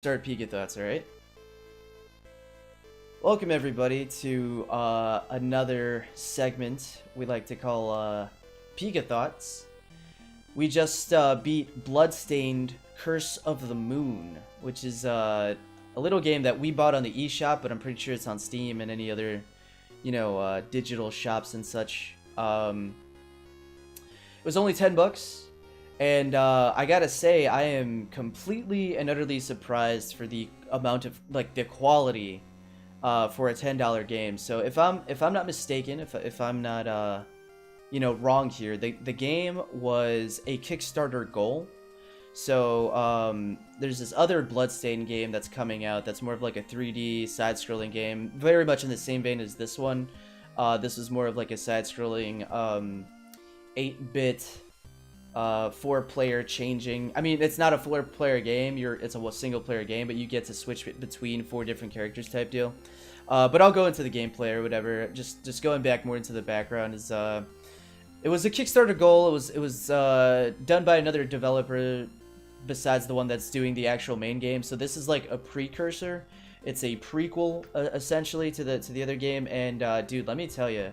Start Pika thoughts, alright? Welcome everybody to another segment we like to call Pika thoughts. We just beat Bloodstained Curse of the Moon, which is a little game that we bought on the eShop, but I'm pretty sure it's on Steam and any other, digital shops and such. It was only 10 bucks. And I gotta say, I am completely and utterly surprised for the amount of the quality for a $10 game. So if I'm not mistaken, if I'm not wrong here, the game was a Kickstarter goal. So there's this other Bloodstained game that's coming out that's more of like a 3D side-scrolling game, very much in the same vein as this one. This is more of like a side-scrolling 8-bit 4-player changing. I mean, it's not a 4-player game. It's a single-player game, but you get to switch between 4 different characters type deal. But I'll go into the gameplay or whatever. Just going back more into the background is it was a Kickstarter goal. It was done by another developer besides the one that's doing the actual main game. So this is like a precursor. It's a prequel essentially to the other game. And dude, let me tell you.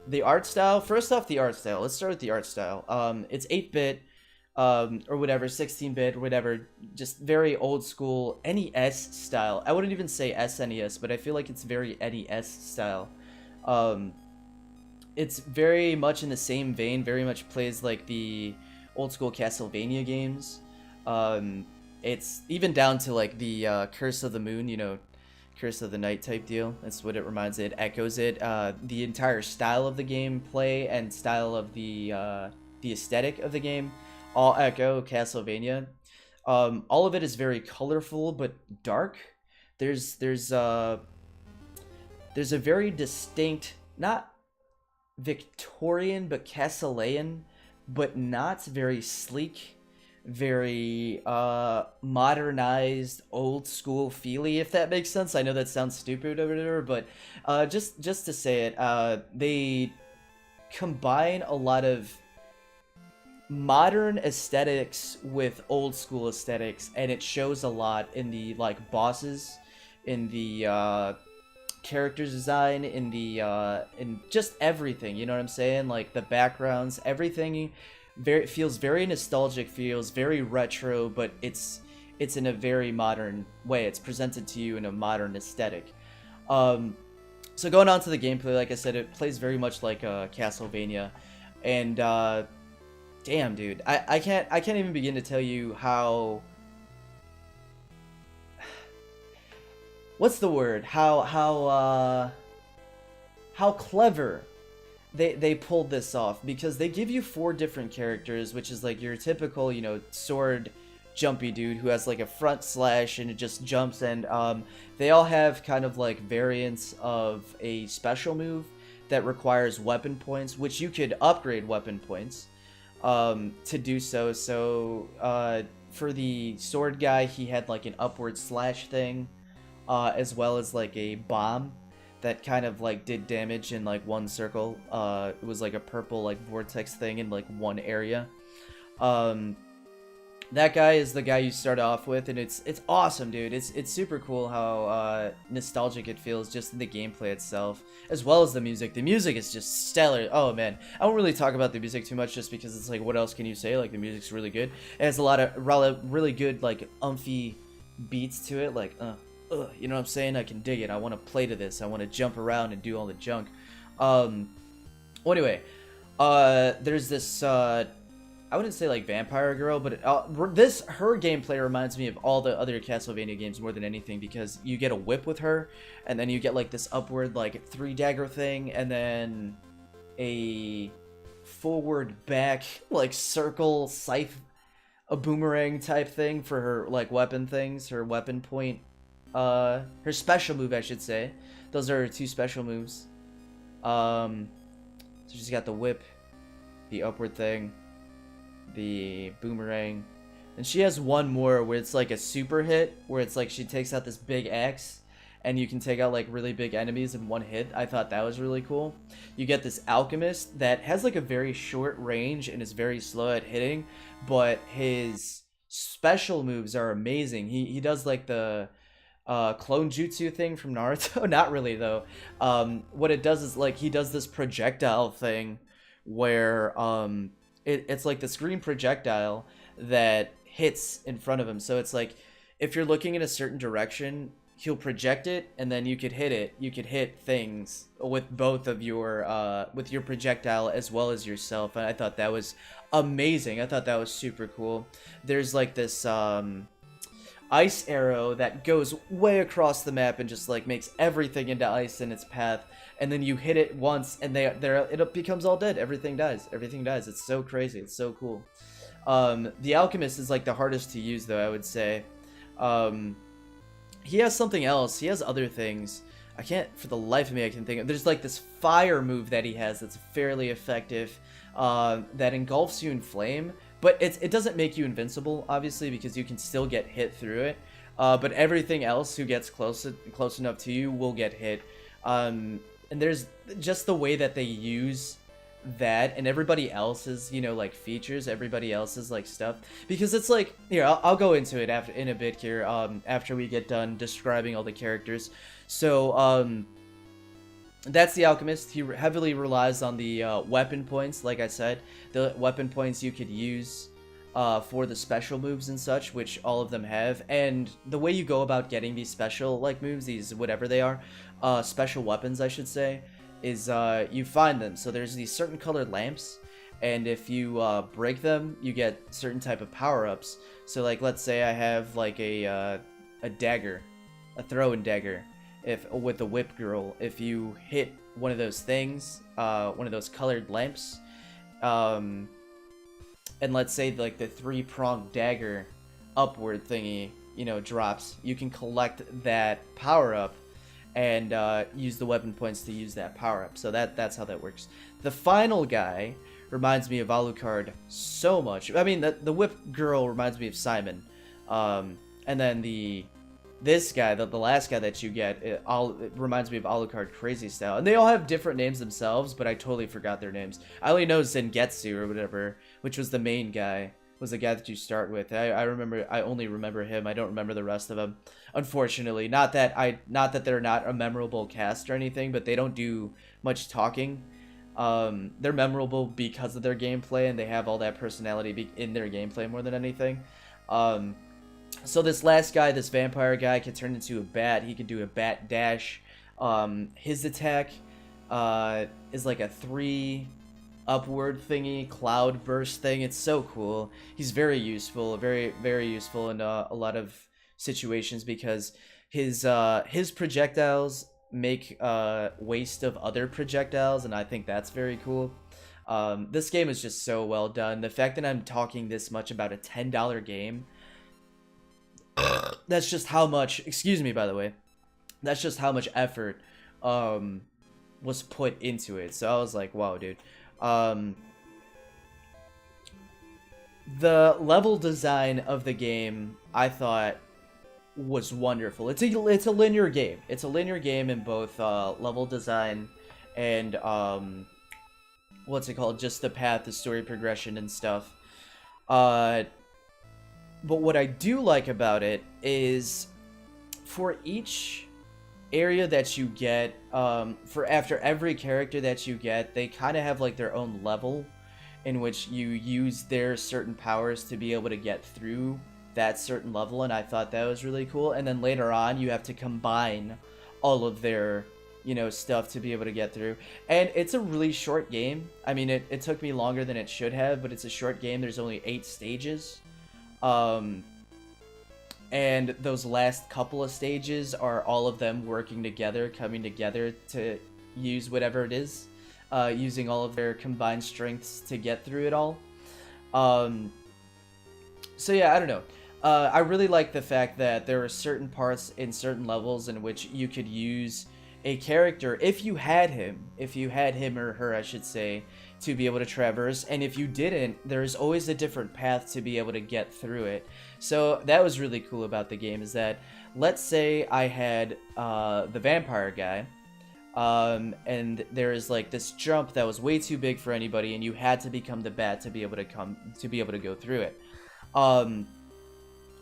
The art style, first off, the art style. Let's start with the art style. It's 8-bit, or whatever, 16-bit, whatever. Just very old school NES style. I wouldn't even say SNES, but I feel like it's very NES style. It's very much in the same vein, very much plays like the old school Castlevania games. It's even down to like the Curse of the Moon, Curse of the Night type deal. That's what it reminds it. Echoes it. The entire style of the gameplay and style of the aesthetic of the game all echo Castlevania. All of it is very colorful but dark. There's a very distinct, not Victorian but Castilian, but not very sleek, very modernized, old school feely, if that makes sense. I know that sounds stupid or whatever, but just to say it, they combine a lot of modern aesthetics with old school aesthetics, and it shows a lot in the bosses, in the characters design, in the in just everything, you know what I'm saying? Like the backgrounds, everything feels very nostalgic, feels very retro, but it's in a very modern way. It's presented to you in a modern aesthetic. So going on to the gameplay, like I said, it plays very much like Castlevania, and damn, dude, I can't even begin to tell you how. What's the word? How clever they pulled this off, because they give you 4 different characters, which is like your typical, sword jumpy dude who has like a front slash and it just jumps, and they all have kind of like variants of a special move that requires weapon points, which you could upgrade weapon points to do so. So for the sword guy, he had like an upward slash thing, as well as like a bomb that kind of like did damage in like one circle. It was like a purple like vortex thing in like one area. That guy is the guy you start off with, and it's awesome, dude. It's super cool how nostalgic it feels just in the gameplay itself, as well as the music. The music is just stellar. Oh man, I won't really talk about the music too much, just because it's like, what else can you say? Like, the music's really good. It has a lot of really good like umphy beats to it, like you know what I'm saying? I can dig it. I want to play to this. I want to jump around and do all the junk. Well, anyway, there's this I wouldn't say like vampire girl, but her gameplay reminds me of all the other Castlevania games more than anything, because you get a whip with her, and then you get like this upward like 3-dagger thing, and then a forward back like circle scythe, a boomerang type thing for her like weapon things, her weapon point. Her special move, I should say. Those are her 2 special moves. So she's got the whip, the upward thing, the boomerang, and she has one more where it's like a super hit, where it's like she takes out this big axe, and you can take out like really big enemies in one hit. I thought that was really cool. You get this alchemist that has like a very short range and is very slow at hitting, but his special moves are amazing. He does like the clone jutsu thing from Naruto. Not really though. What it does is like he does this projectile thing where it's like this green projectile that hits in front of him. So it's like if you're looking in a certain direction, he'll project it, and then you could hit it. You could hit things with both of your with your projectile as well as yourself. And I thought that was amazing. I thought that was super cool. There's like this ice arrow that goes way across the map and just like makes everything into ice in its path. And then you hit it once, and it becomes all dead. Everything dies. Everything dies. It's so crazy. It's so cool. The alchemist is like the hardest to use, though, I would say. He has something else. He has other things. I can't, for the life of me, I can think of. There's like this fire move that he has that's fairly effective, that engulfs you in flame. But it doesn't make you invincible, obviously, because you can still get hit through it. But everything else who gets close enough to you will get hit. And there's just the way that they use that and everybody else's, you know, like features, everybody else's like stuff, because it's like, here, I'll go into it after in a bit here, after we get done describing all the characters. So that's the alchemist. He heavily relies on the weapon points. Like I said, the weapon points you could use for the special moves and such, which all of them have. And the way you go about getting these special like moves, these whatever they are, special weapons I should say, is you find them. So there's these certain colored lamps, and if you break them, you get certain type of power-ups. So like, let's say I have like a dagger, a throw-in dagger, with the whip girl. If you hit one of those things, one of those colored lamps, and let's say like the 3-pronged dagger upward thingy, you know, drops, you can collect that power-up and use the weapon points to use that power-up. So that's how that works. The final guy reminds me of Alucard so much. I mean, the whip girl reminds me of Simon. And then this guy, the last guy that you get, it reminds me of Alucard Crazy Style. And they all have different names themselves, but I totally forgot their names. I only know Zengetsu or whatever, which was the main guy, was the guy that you start with. I only remember him. I don't remember the rest of them, unfortunately. Not that they're not a memorable cast or anything, but they don't do much talking. They're memorable because of their gameplay, and they have all that personality in their gameplay more than anything. So this last guy, this vampire guy, can turn into a bat. He can do a bat dash. His attack is like a 3 upward thingy, cloud burst thing. It's so cool. He's very useful, very, very useful in a lot of situations, because his projectiles make waste of other projectiles, and I think that's very cool. This game is just so well done. The fact that I'm talking this much about a $10 game, that's just how much, excuse me by the way, that's just how much effort was put into it. So I was like, wow, dude. The level design of the game, I thought, was wonderful. It's a linear game. It's a linear game in both level design and what's it called? Just the path, the story progression and stuff. But what I do like about it is, for each area that you get, for after every character that you get, they kind of have like their own level in which you use their certain powers to be able to get through that certain level, and I thought that was really cool. And then later on, you have to combine all of their, you know, stuff to be able to get through. And it's a really short game. I mean, it took me longer than it should have, but it's a short game. There's only 8 stages. And those last couple of stages are all of them working together, coming together to use whatever it is, using all of their combined strengths to get through it all. So yeah, I don't know. I really like the fact that there are certain parts in certain levels in which you could use a character, if you had him or her, I should say, to be able to traverse, and if you didn't, there's always a different path to be able to get through it. So that was really cool about the game, is that, let's say I had the vampire guy, and there is like this jump that was way too big for anybody, and you had to become the bat to be able to go through it.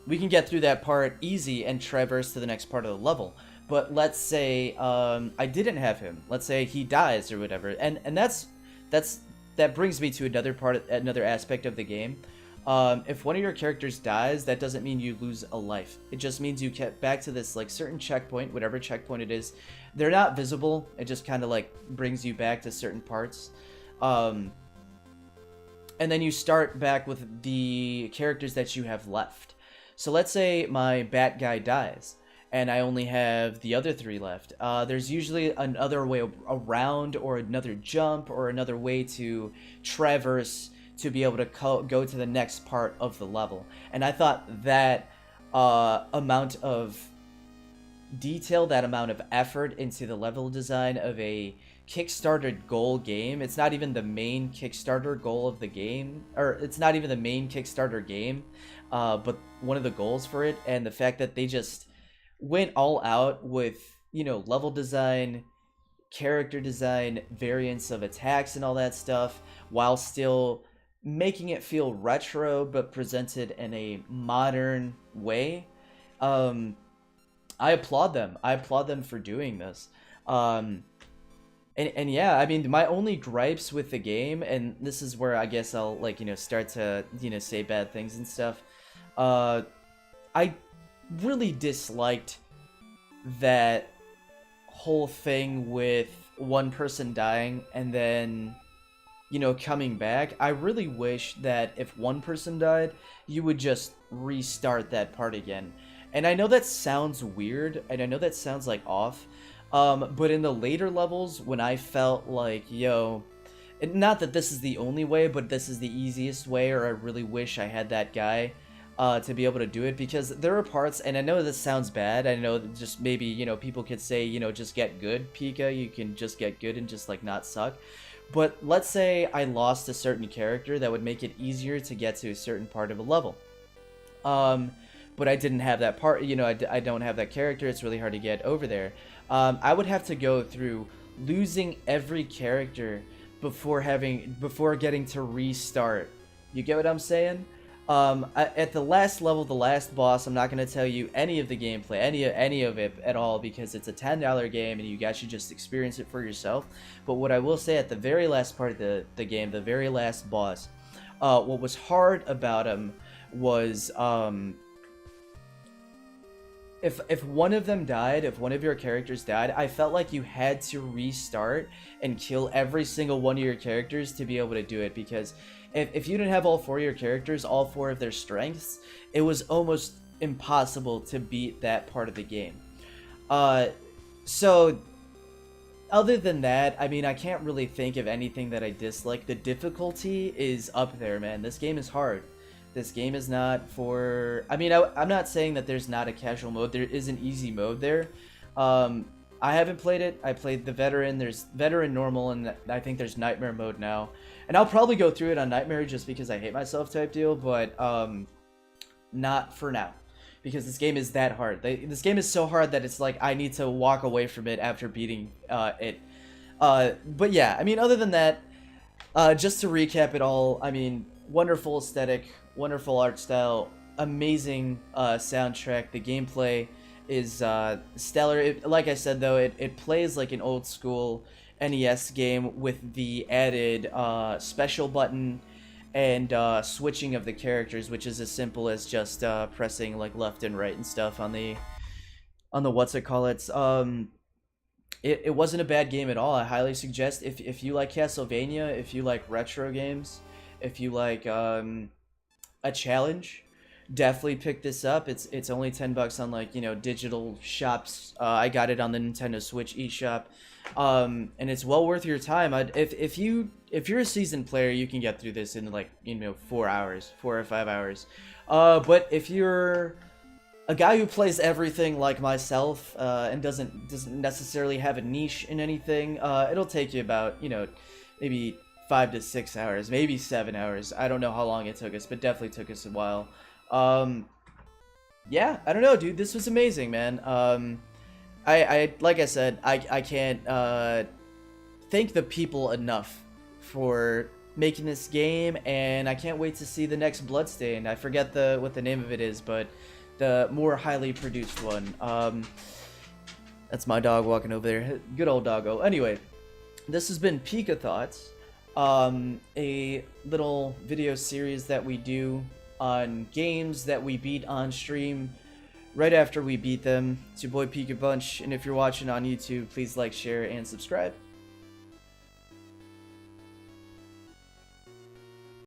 we can get through that part easy and traverse to the next part of the level. But let's say I didn't have him. Let's say he dies or whatever, and that brings me to another aspect of the game. If one of your characters dies, that doesn't mean you lose a life. It just means you get back to this like certain checkpoint, whatever checkpoint it is. They're not visible. It just kind of like brings you back to certain parts. And then you start back with the characters that you have left. So let's say my bat guy dies, and I only have the other 3 left. There's usually another way around, or another jump, or another way to traverse to be able to go to the next part of the level. And I thought that amount of detail, that amount of effort into the level design of a Kickstarter goal game. It's not even the main Kickstarter goal of the game, or it's not even the main Kickstarter game, but one of the goals for it. And the fact that they just went all out with, you know, level design, character design, variants of attacks and all that stuff, while still making it feel retro but presented in a modern way. I applaud them. I applaud them for doing this. And yeah, I mean, my only gripes with the game, and this is where I guess I'll, like, you know, start to, you know, say bad things and stuff. I really disliked that whole thing with one person dying and then, you know, coming back. I really wish that if one person died, you would just restart that part again. And I know that sounds weird, and I know that sounds like off, but in the later levels, when I felt like, yo, not that this is the only way, but this is the easiest way, or I really wish I had that guy to be able to do it, because there are parts, and I know this sounds bad, I know just maybe, you know, people could say, you know, just get good, Pika, you can just get good and just, like, not suck. But let's say I lost a certain character that would make it easier to get to a certain part of a level. But I didn't have that part, you know, I don't have that character, it's really hard to get over there. I would have to go through losing every character before getting to restart. You get what I'm saying? At the last level, the last boss, I'm not going to tell you any of the gameplay, any of it at all, because it's a $10 game and you guys should just experience it for yourself. But what I will say, at the very last part of the game, the very last boss, what was hard about him was, if one of them died, if one of your characters died, I felt like you had to restart and kill every single one of your characters to be able to do it, because if you didn't have all 4 of your characters, all 4 of their strengths, it was almost impossible to beat that part of the game. So, other than that, I mean, I can't really think of anything that I dislike. The difficulty is up there, man. This game is hard. This game is not for... I mean, I'm not saying that there's not a casual mode. There is an easy mode there. I haven't played it. I played the Veteran. There's Veteran Normal, and I think there's Nightmare mode now. And I'll probably go through it on Nightmare just because I hate myself type deal, but not for now. Because this game is that hard. This game is so hard that it's like I need to walk away from it after beating it. But yeah, I mean, other than that, just to recap it all, I mean, wonderful aesthetic, wonderful art style, amazing soundtrack. The gameplay is stellar. Like I said, though, it plays like an old school NES game with the added special button and switching of the characters, which is as simple as just pressing like left and right and stuff on the what's it call it. It wasn't a bad game at all. I highly suggest, if you like Castlevania, if you like retro games, if you like a challenge, definitely pick this up. It's only $10 on, like, you know, digital shops. I got it on the Nintendo Switch eShop, and it's well worth your time. If you're a seasoned player, you can get through this in, like, you know, 4 or 5 hours. But if you're a guy who plays everything like myself, and doesn't necessarily have a niche in anything, it'll take you about, you know, maybe 5 to 6 hours, maybe 7 hours. I don't know how long it took us, but definitely took us a while. Yeah, I don't know, dude. This was amazing, man. I like I said, I can't thank the people enough for making this game, and I can't wait to see the next Bloodstained. I forget what the name of it is, but the more highly produced one. That's my dog walking over there. Good old doggo. Anyway, this has been Pika Thoughts, a little video series that we do on games that we beat on stream right after we beat them. It's your boy Pika Bunch, and if you're watching on YouTube, please like, share, and subscribe.